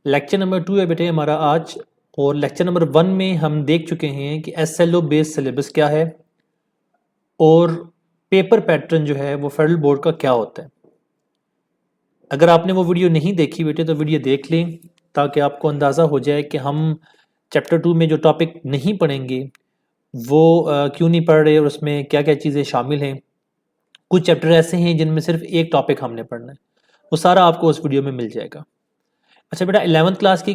Lecture number 2 है बेटे हमारा आज। और लेक्चर नंबर 1 में हम देख चुके हैं कि एसएलओ बेस्ड सिलेबस क्या है और पेपर पैटर्न जो है वो फेडरल बोर्ड का क्या होता है। अगर आपने वो वीडियो नहीं देखी बेटे तो वीडियो देख लें ताकि आपको अंदाज़ा हो जाए कि हम चैप्टर 2 में जो टॉपिक नहीं पढ़ेंगे वो क्यों नहीं पढ़ रहे और उसमें क्या क्या चीज़ें शामिल हैं। कुछ चैप्टर ऐसे हैं जिनमें सिर्फ एक टॉपिक हमने पढ़ना है, वो सारा आपको उस वीडियो में मिल जाएगा। अच्छा बेटा, 11th क्लास की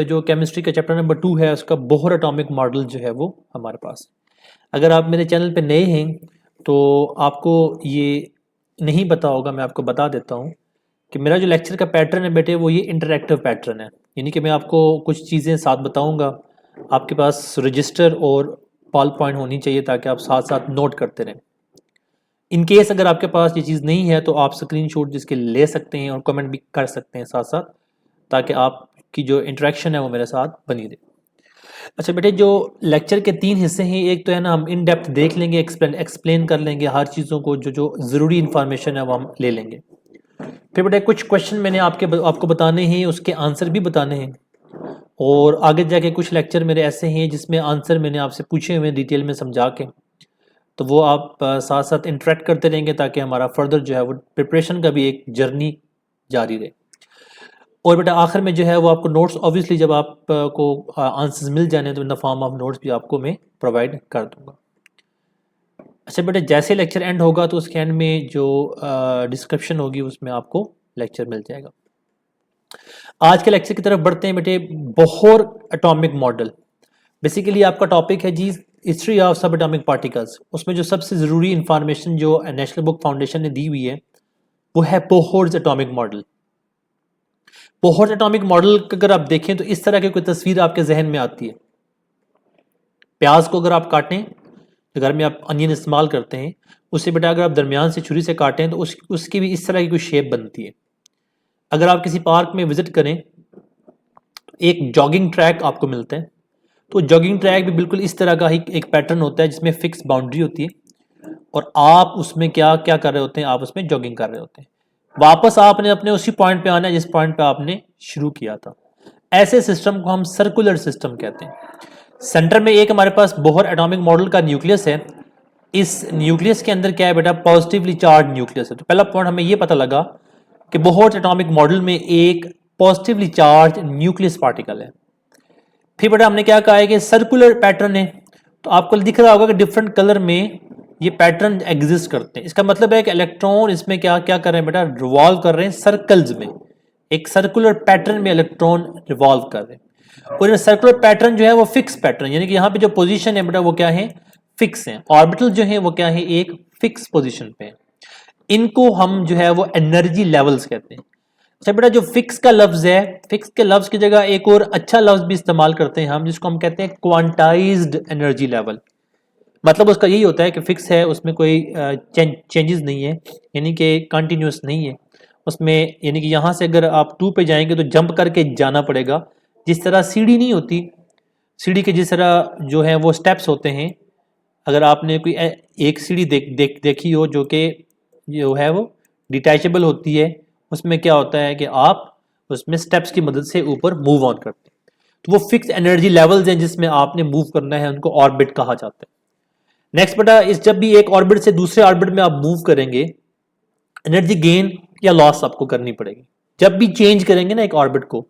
जो केमिस्ट्री का चैप्टर नंबर 2 है उसका बोहर एटॉमिक मॉडल जो है वो हमारे पास है। अगर आप मेरे चैनल पे नए हैं तो आपको ये नहीं पता होगा, मैं आपको बता देता हूँ कि मेरा जो लेक्चर का पैटर्न है बेटे वो ये इंटरैक्टिव पैटर्न है। यानी कि मैं आपको कुछ चीज़ें साथ बताऊँगा, आपके पास रजिस्टर और पॉल पॉइंट होनी चाहिए ताकि आप साथ साथ नोट करते रहें। इन केस अगर आपके पास ये चीज़ नहीं है तो आप स्क्रीनशॉट जिसके ले सकते हैं और कमेंट भी कर सकते हैं साथ साथ, ताकि आपकी जो इंटरेक्शन है वो मेरे साथ बनी रहे। अच्छा बेटे, जो लेक्चर के 3 हिस्से हैं, एक तो है ना हम इन डेप्थ देख लेंगे, एक्सप्लेन कर लेंगे हर चीज़ों को, जो जो ज़रूरी इन्फॉर्मेशन है वो हम ले लेंगे। फिर बेटे कुछ क्वेश्चन मैंने आपको बताने हैं, उसके आंसर भी बताने हैं। और आगे जाके कुछ लेक्चर मेरे ऐसे हैं जिसमें आंसर मैंने आपसे पूछे हुए डिटेल में समझा के, तो वो आप साथ साथ इंटरेक्ट करते रहेंगे ताकि हमारा फर्दर जो है वो प्रिपरेशन का भी एक जर्नी जारी रहे। और बेटा आखिर में जो है वो आपको नोट्स, ऑब्वियसली जब आपको आंसर्स मिल जाने तो in the form of notes भी आपको मैं प्रोवाइड कर दूंगा। अच्छा बेटा, जैसे लेक्चर एंड होगा तो उसके एंड में जो डिस्क्रिप्शन होगी उसमें आपको लेक्चर मिल जाएगा। आज के लेक्चर की तरफ बढ़ते हैं बेटे। बोहर एटॉमिक मॉडल बेसिकली आपका टॉपिक है जी, हिस्ट्री ऑफ सब एटॉमिक पार्टिकल्स। उसमें जो सबसे ज़रूरी इंफॉर्मेशन जो नेशनल बुक फाउंडेशन ने दी हुई है वो है Bohr's atomic model. Bohr atomic model अगर आप देखें तो इस तरह की कोई तस्वीर आपके जहन में आती है। प्याज को अगर आप काटें, तो घर में आप अनियन इस्तेमाल करते हैं, उससे बेटा अगर आप दरमियान से छुरी से काटें तो उसकी भी इस तरह की कोई शेप बनती है। अगर आप किसी पार्क में विजिट करें तो एक जॉगिंग ट्रैक आपको मिलता है, तो जॉगिंग ट्रैक भी बिल्कुल इस तरह का ही एक पैटर्न होता है जिसमें फिक्स बाउंड्री होती है और आप उसमें क्या क्या कर रहे होते हैं, आप उसमें जॉगिंग कर रहे होते हैं। वापस आपने अपने उसी पॉइंट पे आना है जिस पॉइंट पे आपने शुरू किया था। ऐसे सिस्टम को हम सर्कुलर सिस्टम कहते हैं। सेंटर में एक हमारे पास बोहर एटॉमिक मॉडल का न्यूक्लियस है। इस न्यूक्लियस के अंदर क्या है बेटा, पॉजिटिवली चार्ज न्यूक्लियस है। तो पहला पॉइंट हमें यह पता लगा कि बोहर एटॉमिक मॉडल में एक पॉजिटिवली चार्ज न्यूक्लियस पार्टिकल है। फिर बेटा हमने क्या कहा है कि सर्कुलर पैटर्न है, तो आपको दिख रहा होगा कि डिफरेंट कलर में ये पैटर्न एग्जिस्ट करते हैं। इसका मतलब है कि इलेक्ट्रॉन इसमें क्या क्या कर रहे हैं बेटा, रिवॉल्व कर रहे हैं सर्कल्स में, एक सर्कुलर पैटर्न में इलेक्ट्रॉन रिवॉल्व कर रहे हैं। और ये सर्कुलर पैटर्न जो है वो फिक्स पैटर्न, यानी कि यहाँ पे जो पोजीशन है बेटा वो क्या है, फिक्स है। ऑर्बिटल जो है वो क्या है, एक फिक्स पोजीशन पे है। इनको हम जो है वो एनर्जी लेवल्स कहते हैं। अच्छा बेटा, जो फिक्स का लफ्ज है, फिक्स के लफ्ज की जगह एक और अच्छा लफ्ज भी इस्तेमाल करते हैं हम, जिसको हम कहते हैं क्वांटाइज्ड एनर्जी लेवल। मतलब उसका यही होता है कि फिक्स है, उसमें कोई चेंजेस नहीं है, यानी कि कंटिन्यूस नहीं है उसमें। यानी कि यहाँ से अगर आप 2 पे जाएंगे तो जंप करके जाना पड़ेगा। जिस तरह सीढ़ी नहीं होती, सीढ़ी के जिस तरह जो है वो स्टेप्स होते हैं, अगर आपने कोई एक सीढ़ी देखी हो जो कि जो है वो डिटैचेबल होती है, उसमें क्या होता है कि आप उसमें स्टेप्स की मदद से ऊपर मूव ऑन करते हैं। तो वो फिक्स एनर्जी लेवल्स हैं जिसमें आपने मूव करना है, उनको ऑर्बिट कहा जाता है। नेक्स्ट बेटा, इस जब भी एक ऑर्बिट से दूसरे ऑर्बिट में आप मूव करेंगे, एनर्जी गेन या लॉस आपको करनी पड़ेगी। जब भी चेंज करेंगे ना एक ऑर्बिट को,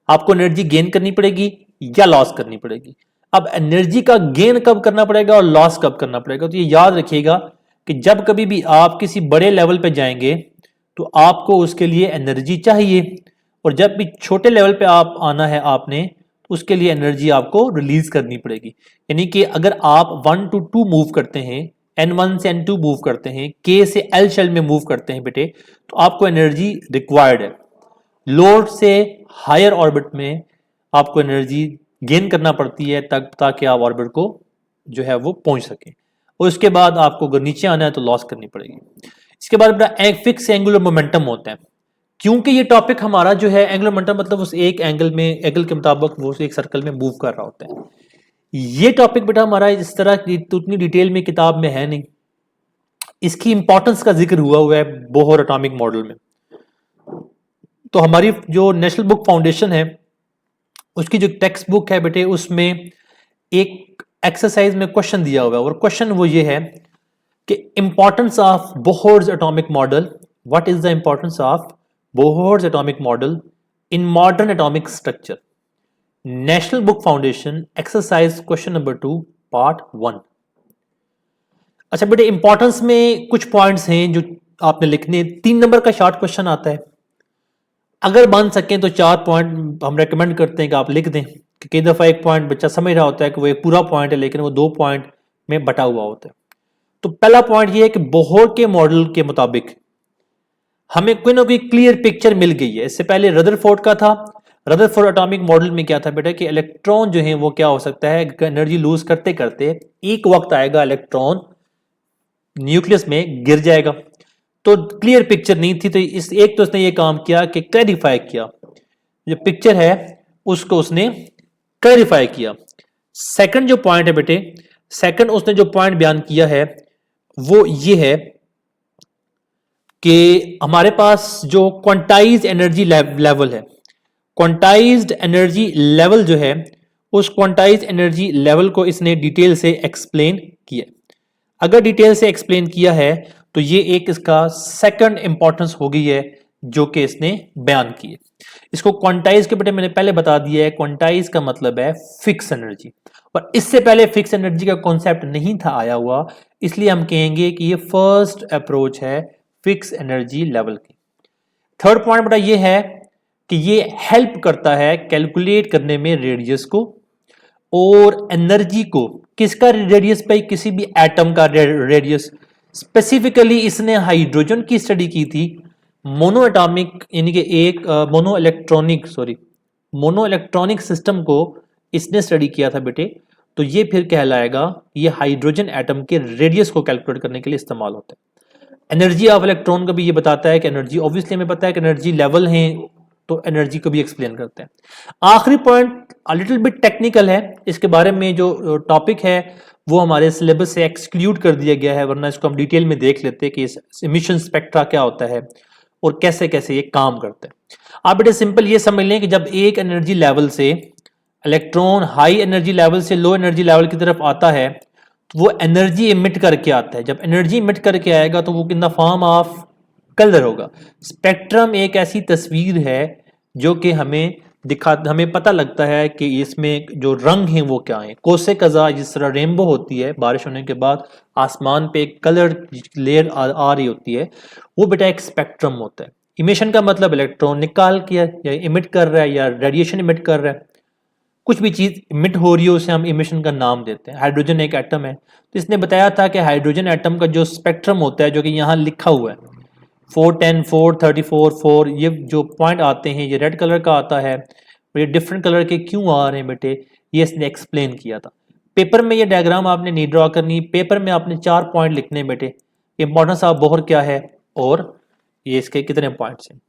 आपको एनर्जी गेन करनी पड़ेगी या लॉस करनी पड़ेगी। अब एनर्जी का गेन कब करना पड़ेगा और लॉस कब करना पड़ेगा, तो ये याद रखिएगा कि जब कभी भी आप किसी बड़े लेवल पे जाएंगे तो आपको उसके लिए एनर्जी चाहिए, और जब भी छोटे लेवल पे आप आना है आपने, उसके लिए एनर्जी आपको रिलीज करनी पड़ेगी। यानी कि अगर आप 1 to 2 मूव करते हैं, N1 से N2 मूव करते हैं, K से L शेल में मूव करते हैं बेटे, तो आपको एनर्जी रिक्वायर्ड है। लोअर से हायर ऑर्बिट में आपको एनर्जी गेन करना पड़ती है तक, ताकि आप ऑर्बिट को जो है वो पहुंच सके। और उसके बाद आपको अगर नीचे आना है तो लॉस करनी पड़ेगी। इसके बाद बेटा एक फिक्स एंगुलर मोमेंटम होता है। क्योंकि ये टॉपिक हमारा जो है एंगुलर मोमेंटम मतलब उस एक एंगल में, एंगल के मुताबिक वो एक सर्कल में मूव कर रहा होता है। ये टॉपिक बेटा हमारा इस तरह की उतनी डिटेल में किताब में है नहीं, इसकी इंपॉर्टेंस का जिक्र हुआ है बोहर एटॉमिक मॉडल में। तो हमारी जो नेशनल बुक फाउंडेशन है उसकी जो टेक्स्ट बुक है बेटे उसमें एक एक्सरसाइज में क्वेश्चन दिया हुआ है और क्वेश्चन वो ये है कि importance of Bohr's atomic model, what is the importance of Bohr's atomic model in modern atomic structure, national book foundation exercise question number 2 part 1। अच्छा बेटे इंपॉर्टेंस में कुछ पॉइंट्स हैं जो आपने लिखने, 3 नंबर का शॉर्ट क्वेश्चन आता है, अगर बन सकें तो 4 पॉइंट हम रेकमेंड करते हैं कि आप लिख दें, कि कई दफ़ा एक पॉइंट बच्चा समझ रहा होता है कि वो एक पूरा पॉइंट है लेकिन वो 2 पॉइंट में बटा हुआ होता है। तो पहला पॉइंट ये है कि बोहर के मॉडल के मुताबिक हमें कोई ना कोई क्लियर पिक्चर मिल गई है। इससे पहले रदरफोर्ड का था, रदरफोर्ड एटॉमिक मॉडल में क्या था बेटा कि इलेक्ट्रॉन जो है वो क्या हो सकता है, एनर्जी लूज करते करते एक वक्त आएगा इलेक्ट्रॉन न्यूक्लियस में गिर जाएगा। तो क्लियर पिक्चर नहीं थी, तो इस एक तो उसने ये काम किया कि क्लैरिफाई किया, जो पिक्चर है उसको उसने क्लैरिफाई किया। सेकंड जो पॉइंट है बेटे, सेकंड उसने जो पॉइंट बयान किया है वो ये है कि हमारे पास जो क्वांटाइज्ड एनर्जी लेवल है, क्वांटाइज्ड एनर्जी लेवल जो है उस क्वांटाइज्ड एनर्जी लेवल को इसने डिटेल से एक्सप्लेन किया। अगर डिटेल से एक्सप्लेन किया है तो ये एक इसका सेकंड इंपॉर्टेंस हो गई है जो कि इसने बयान की है। इसको क्वांटाइज के बेटे मैंने पहले बता दिया है, क्वांटाइज का मतलब है फिक्स एनर्जी, और इससे पहले फिक्स एनर्जी का कॉन्सेप्ट नहीं था आया हुआ, इसलिए हम कहेंगे कि ये फर्स्ट अप्रोच है फिक्स एनर्जी लेवल की। थर्ड पॉइंट बेटा ये है कि ये हेल्प करता है कैलकुलेट करने में रेडियस को और एनर्जी को। किसका रेडियस भाई? किसी भी एटम का रेडियस। स्पेसिफिकली इसने हाइड्रोजन की स्टडी की थी, मोनो एटॉमिक यानी कि एक मोनो इलेक्ट्रॉनिक सिस्टम को इसने स्टडी किया था बेटे। तो ये फिर कहलाएगा, ये हाइड्रोजन एटम के रेडियस को कैलकुलेट करने के लिए इस्तेमाल होता है। एनर्जी ऑफ इलेक्ट्रॉन का भी ये बताता है कि एनर्जी, ऑब्वियसली हमें पता है कि एनर्जी लेवल है तो एनर्जी को भी एक्सप्लेन करते हैं। आखिरी पॉइंट लिटिल बिट टेक्निकल है, इसके बारे में जो टॉपिक है वो हमारे सिलेबस से एक्सक्लूड कर दिया गया है, वरना इसको हम डिटेल में देख लेते हैं कि इमिशन स्पेक्ट्रा क्या होता है और कैसे कैसे ये काम करते हैं। आप बेटे सिंपल ये समझ लें कि जब एक एनर्जी लेवल से इलेक्ट्रॉन हाई एनर्जी लेवल से लो एनर्जी लेवल की तरफ आता है तो वो एनर्जी इमिट करके आता है। जब एनर्जी इमिट करके आएगा तो वो in the form of colour होगा। स्पेक्ट्रम एक ऐसी तस्वीर है जो कि हमें पता लगता है कि इसमें जो रंग हैं वो क्या है। कोसे कज़ा जिस तरह रेनबो होती है, बारिश होने के बाद आसमान पे एक कलर लेयर आ रही होती है, वो बेटा एक स्पेक्ट्रम होता है। इमिशन का मतलब इलेक्ट्रॉन निकाल के या इमिट कर रहा है या रेडिएशन इमिट कर रहा है, कुछ भी चीज इमिट हो रही है उसे हम इमिशन का नाम देते हैं। हाइड्रोजन एक एटम है, तो इसने बताया था कि हाइड्रोजन एटम का जो स्पेक्ट्रम होता है, जो कि यहाँ लिखा हुआ है 410 434 4, ये जो पॉइंट आते हैं ये रेड कलर का आता है, ये डिफरेंट कलर के क्यों आ रहे हैं बेटे, ये इसने एक्सप्लेन किया था। पेपर में ये डायग्राम आपने नहीं ड्रॉ करनी, पेपर में आपने 4 पॉइंट लिखने हैं बेटे, इंपॉर्टेंस ऑफ बोहर क्या है और ये इसके कितने पॉइंट्स हैं।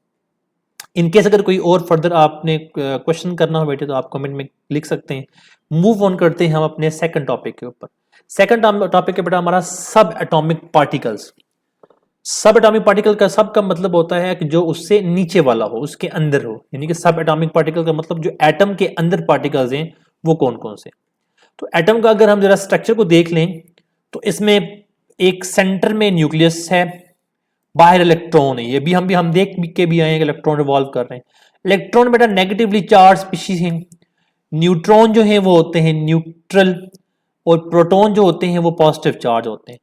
इनकेस अगर कोई और फर्दर आपने क्वेश्चन करना हो बेटे तो आप कमेंट में लिख सकते हैं। मूव ऑन करते हैं हम अपने सेकंड टॉपिक के ऊपर। सेकंड टॉपिक है बेटा हमारा सब एटॉमिक पार्टिकल्स। सब एटॉमिक पार्टिकल का सब का मतलब होता है कि जो उससे नीचे वाला हो, उसके अंदर हो, यानी कि सब एटॉमिक पार्टिकल का मतलब जो एटम के अंदर पार्टिकल्स हैं वो कौन कौन से। तो एटम का अगर हम जरा स्ट्रक्चर को देख लें तो इसमें एक सेंटर में न्यूक्लियस है, बाहर इलेक्ट्रॉन है, ये भी हम देख के भी आए हैं कि इलेक्ट्रॉन रिवॉल्व कर रहे हैं। इलेक्ट्रॉन बेटा नेगेटिवली चार्ज स्पीशीज हैं, न्यूट्रॉन जो है वो होते हैं न्यूट्रल, और प्रोटॉन जो होते हैं वो पॉजिटिव चार्ज होते हैं।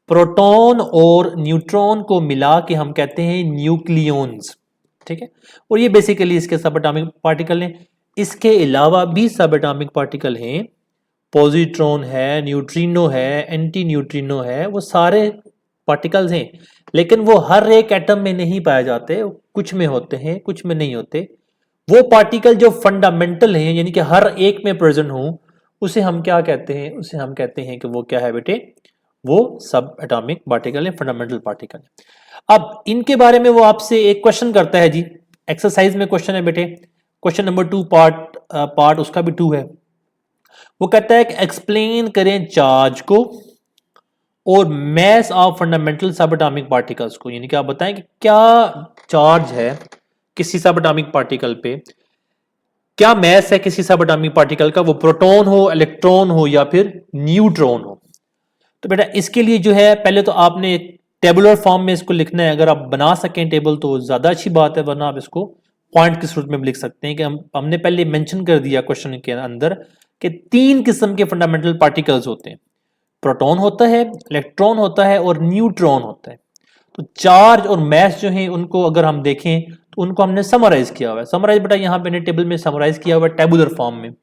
प्रोटॉन और न्यूट्रॉन को मिला के हम कहते हैं न्यूक्लियॉन्स, ठीक है। और ये बेसिकली इसके सब एटॉमिक पार्टिकल हैं। इसके अलावा भी सब एटॉमिक पार्टिकल हैं, पॉजिट्रॉन है, न्यूट्रिनो है, एंटी न्यूट्रिनो है, वो सारे पार्टिकल्स हैं, लेकिन वो हर एक एटम में नहीं पाए जाते, कुछ में होते हैं कुछ में नहीं होते। वो पार्टिकल जो फंडामेंटल हैं यानी कि हर एक में प्रेजेंट हो, उसे हम क्या कहते हैं, उसे हम कहते हैं कि वो क्या है बेटे, वो सब एटॉमिक पार्टिकल है, फंडामेंटल पार्टिकल है। अब इनके बारे में वो आपसे एक क्वेश्चन करता है जी, एक्सरसाइज में क्वेश्चन है बेटे, क्वेश्चन नंबर 2 पार्ट उसका भी 2 है। वो कहता है कि एक्सप्लेन करें चार्ज को और मैस ऑफ फंडामेंटल सब एटॉमिक पार्टिकल्स को, यानी कि आप बताएं कि क्या चार्ज है किसी सब एटॉमिक पार्टिकल पे क्या मैस है किसी सब एटॉमिक पार्टिकल का, वो प्रोटॉन हो, इलेक्ट्रॉन हो या फिर न्यूट्रॉन हो। तो बेटा इसके लिए जो है पहले तो आपने टेबुलर फॉर्म में इसको लिखना है, अगर आप बना सकें टेबल तो ज्यादा अच्छी बात है, वरना आप इसको पॉइंट के सूरत में भी लिख सकते हैं कि हमने पहले मेंशन कर दिया क्वेश्चन के अंदर कि 3 किस्म के फंडामेंटल पार्टिकल्स होते हैं, प्रोटॉन होता है, इलेक्ट्रॉन होता है और न्यूट्रॉन होता है। तो चार्ज और मैस जो है उनको अगर हम देखें तो उनको हमने समराइज किया हुआ है। समराइज बेटा यहाँ पे टेबल में समराइज किया हुआ है टेबुलर फॉर्म में।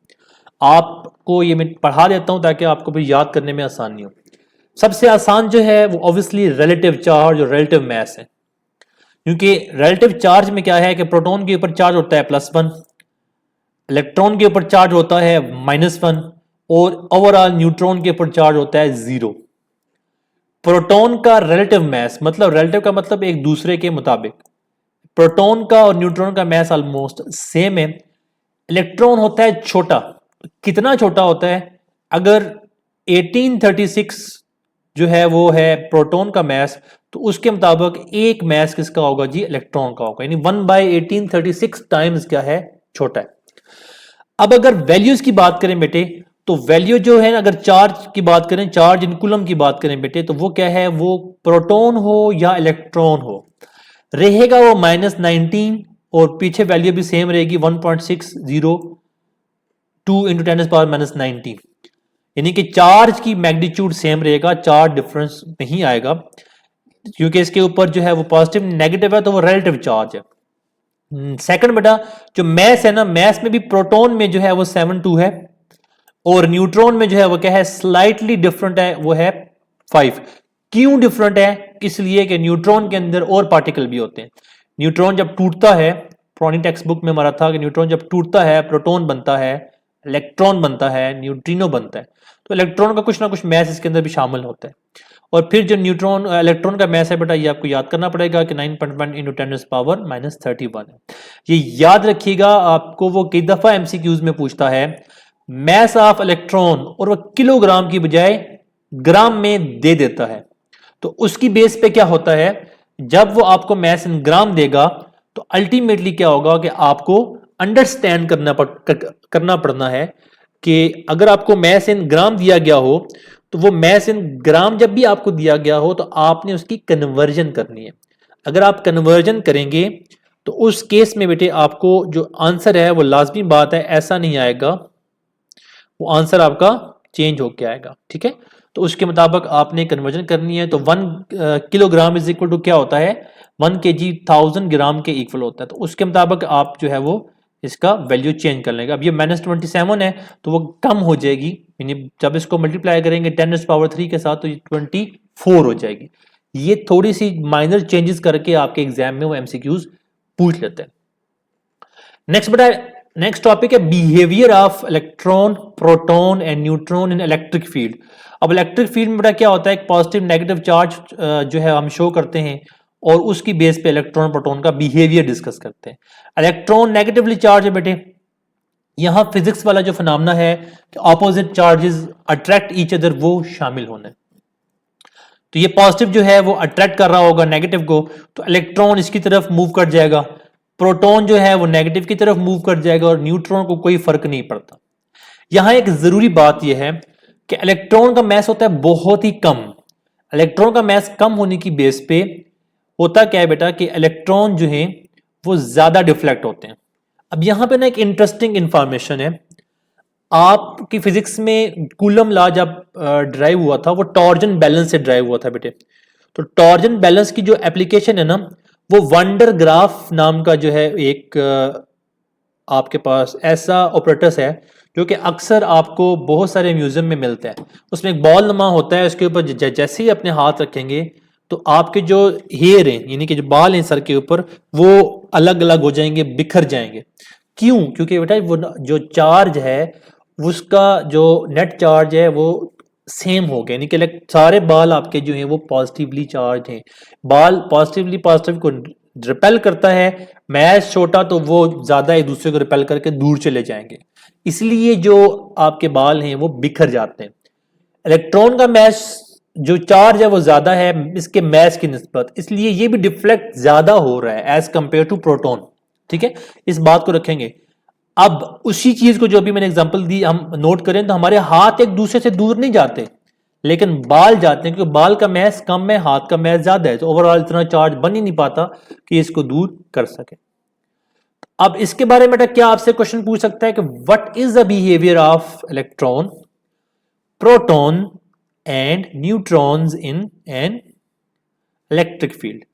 आपको ये मैं पढ़ा देता हूं ताकि आपको भी याद करने में आसानी हो। सबसे आसान जो है वो ऑब्वियसली रिलेटिव चार्ज और रिलेटिव मैस है, क्योंकि रिलेटिव चार्ज में क्या है कि प्रोटॉन के ऊपर चार्ज होता है +1, इलेक्ट्रॉन के ऊपर चार्ज होता है -1 और ओवरऑल न्यूट्रॉन के ऊपर चार्ज होता है 0। प्रोटॉन का रिलेटिव मैस मतलब रिलेटिव का मतलब एक दूसरे के मुताबिक, प्रोटॉन का और न्यूट्रॉन का मैस ऑलमोस्ट सेम है। इलेक्ट्रॉन होता है छोटा, कितना छोटा होता है, अगर 1836 जो है वो है प्रोटॉन का मैस, तो उसके मुताबिक एक मैस किसका होगा जी, इलेक्ट्रॉन का होगा, यानी 1/1836 टाइम्स क्या है, छोटा है। अब अगर वैल्यूज की बात करें बेटे, तो वैल्यू जो है अगर चार्ज की बात करें, चार्ज इन कूलम की बात करें बेटे, तो वो क्या है, वो प्रोटॉन हो या इलेक्ट्रॉन हो रहेगा वो -19 और पीछे वैल्यू भी सेम रहेगी 1.602 इंटू 10⁻⁻19, यानी कि चार्ज की मैग्नीट्यूड सेम रहेगा, चार्ज डिफरेंस नहीं आएगा, क्योंकि इसके ऊपर जो है वो पॉजिटिव नेगेटिव है तो वो रिलेटिव चार्ज है। सेकंड बेटा जो मैस है ना, मैस में भी प्रोटॉन में जो है वो 7.2 है और न्यूट्रॉन में जो है वो क्या है, स्लाइटली डिफरेंट है, वो है 5। क्यों डिफरेंट है, इसलिए कि न्यूट्रॉन के अंदर और पार्टिकल भी होते हैं। न्यूट्रॉन जब टूटता है, पुरानी टेक्स्ट बुक में हमारा था कि न्यूट्रॉन जब टूटता है प्रोटॉन बनता है, इलेक्ट्रॉन बनता है, न्यूट्रिनो बनता है, तो इलेक्ट्रॉन का कुछ ना कुछ मैस इसके अंदर भी शामिल होता है। और फिर जो न्यूट्रॉन इलेक्ट्रॉन का मैस है बेटा, ये आपको याद करना पड़ेगा कि 9.1 इंटू 10⁻⁻31 है। ये याद रखिएगा, आपको वो कई दफा एमसीक्यूज में पूछता है मैस ऑफ इलेक्ट्रॉन और वो किलोग्राम की बजाय ग्राम में दे देता है, तो उसकी बेस पे क्या होता है, जब वो आपको मैस इन ग्राम देगा तो अल्टीमेटली क्या होगा कि आपको अंडरस्टैंड करना पड़ना है कि अगर आपको मैस इन ग्राम दिया गया हो तो वो मैस इन ग्राम जब भी आपको दिया गया हो तो आपने उसकी कन्वर्जन करनी है। अगर आप कन्वर्जन करेंगे तो उस केस में बेटे आपको जो आंसर है वो लाजमी बात है ऐसा नहीं आएगा, वो आंसर आपका चेंज होके आएगा, ठीक है। तो उसके मुताबिक आपने कन्वर्जन करनी है। तो 1 किलोग्राम इज इक्वल टू क्या होता है, 1 kg 1000 ग्राम के इक्वल होता है। तो उसके मुताबिक आप जो है वो इसका वैल्यू चेंज कर लेंगे। अब ये -27 है तो वो कम हो जाएगी, यानी जब इसको मल्टीप्लाई करेंगे 10⁻³ के साथ तो ये 24 हो जाएगी। ये थोड़ी सी माइनर चेंजेस करके आपके एग्जाम में वो एमसीक्यूज पूछ लेते हैं। नेक्स्ट बेटा, नेक्स्ट टॉपिक है behaviour of electron, proton and neutron in electric field. अब इलेक्ट्रिक फील्ड में बेटा क्या होता है, एक पॉजिटिव नेगेटिव चार्ज जो है हम शो करते हैं और उसकी बेस पे इलेक्ट्रॉन प्रोटॉन का बिहेवियर डिस्कस करते हैं। इलेक्ट्रॉन नेगेटिवली चार्ज है बेटे, यहां फिजिक्स वाला जो फिनोमेना है कि opposite charges attract each other, वो शामिल होना है। तो ये पॉजिटिव जो है वो अट्रैक्ट कर रहा होगा नेगेटिव को, तो इलेक्ट्रॉन इसकी तरफ मूव कर जाएगा, प्रोटॉन जो है वो नेगेटिव की तरफ मूव कर जाएगा और न्यूट्रॉन को कोई फर्क नहीं पड़ता। यहां एक जरूरी बात यह है कि इलेक्ट्रॉन का मैस होता है बहुत ही कम। इलेक्ट्रॉन का मैस कम होने की बेस पे होता क्या है बेटा कि इलेक्ट्रॉन जो है वो ज्यादा डिफ्लेक्ट होते हैं। अब यहां पे ना एक इंटरेस्टिंग इंफॉर्मेशन है, आपकी फिजिक्स में कूलम लॉ जब ड्राइव हुआ था वो टॉर्जन बैलेंस से ड्राइव हुआ था बेटे। तो टॉर्जन बैलेंस की जो एप्लीकेशन है ना, वो वंडर ग्राफ नाम का जो है एक आपके पास ऐसा ऑपरेटर्स है जो कि अक्सर आपको बहुत सारे म्यूजियम में मिलता है। उसमें एक बॉल नुमा होता है, उसके ऊपर जैसे ही अपने हाथ रखेंगे तो आपके जो हेयर हैं यानी कि जो बाल हैं सर के ऊपर वो अलग अलग हो जाएंगे, बिखर जाएंगे। क्यों? क्योंकि बेटा वो जो चार्ज है उसका जो नेट चार्ज है वो सेम हो गया, यानी कि सारे बाल आपके जो हैं वो पॉजिटिवली चार्ज हैं। बाल पॉजिटिवली पॉजिटिव को रिपेल करता है, मैस छोटा तो वो ज्यादा एक दूसरे को रिपेल करके दूर चले जाएंगे, इसलिए जो आपके बाल हैं वो बिखर जाते हैं। इलेक्ट्रॉन का मैस जो चार्ज है वो ज्यादा है इसके मैस की निस्बत, इसलिए ये भी डिफ्लेक्ट ज्यादा हो रहा है एज कंपेयर टू प्रोटॉन, ठीक है, इस बात को रखेंगे। अब उसी चीज को जो अभी मैंने एग्जांपल दी हम नोट करें तो हमारे हाथ एक दूसरे से दूर नहीं जाते, लेकिन बाल जाते हैं, क्योंकि बाल का मैस कम है, हाथ का मैस ज्यादा है, तो ओवरऑल इतना चार्ज बन ही नहीं पाता कि इसको दूर कर सके। अब इसके बारे में क्या आपसे क्वेश्चन पूछ सकता है कि what is the behaviour of electron, proton and neutrons in an electric field.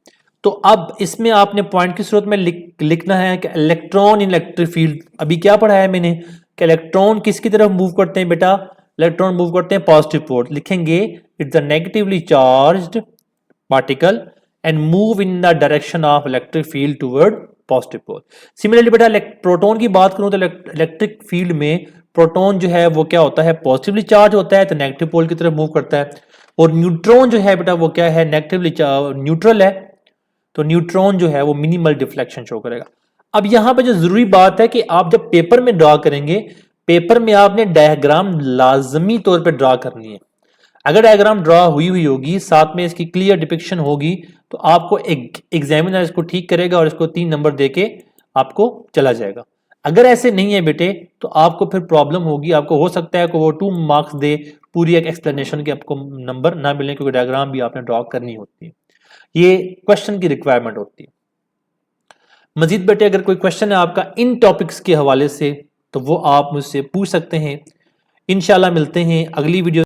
तो अब इसमें आपने पॉइंट की सूरत में लिखना है कि इलेक्ट्रॉन इन इलेक्ट्रिक फील्ड। अभी क्या पढ़ा है मैंने कि इलेक्ट्रॉन किसकी तरफ मूव करते हैं बेटा, इलेक्ट्रॉन मूव करते हैं पॉजिटिव पोल। लिखेंगे it's a negatively charged particle and move in the direction of electric field toward positive pole. Similarly बेटा प्रोटॉन की बात करूं तो इलेक्ट्रिक फील्ड में प्रोटॉन जो है वो क्या होता है, पॉजिटिवली चार्ज होता है तो नेगेटिव पोल की तरफ मूव करता है, और न्यूट्रॉन जो है बेटा वो क्या है, नेगेटिवली न्यूट्रल है, तो न्यूट्रॉन जो है वो मिनिमल डिफ्लेक्शन शो करेगा। अब यहां पे जो जरूरी बात है कि आप जब पेपर में ड्रा करेंगे, पेपर में आपने डायग्राम लाजमी तौर पे ड्रा करनी है। अगर डायग्राम ड्रा हुई होगी, साथ में इसकी क्लियर डिपिक्शन होगी, तो आपको एक एग्जामिनर इसको ठीक करेगा और इसको 3 नंबर देके आपको चला जाएगा। अगर ऐसे नहीं है बेटे तो आपको फिर प्रॉब्लम होगी, आपको हो सकता है कि वो 2 मार्क्स दे पूरी एक एक्सप्लेनेशन के, आपको नंबर ना मिले, क्योंकि डायग्राम भी आपने ड्रॉ करनी होती है, ये क्वेश्चन की रिक्वायरमेंट होती है। मजीद बेटे अगर कोई क्वेश्चन है आपका इन टॉपिक्स के हवाले से तो वो आप मुझसे पूछ सकते हैं। इंशाल्लाह मिलते हैं अगली वीडियो।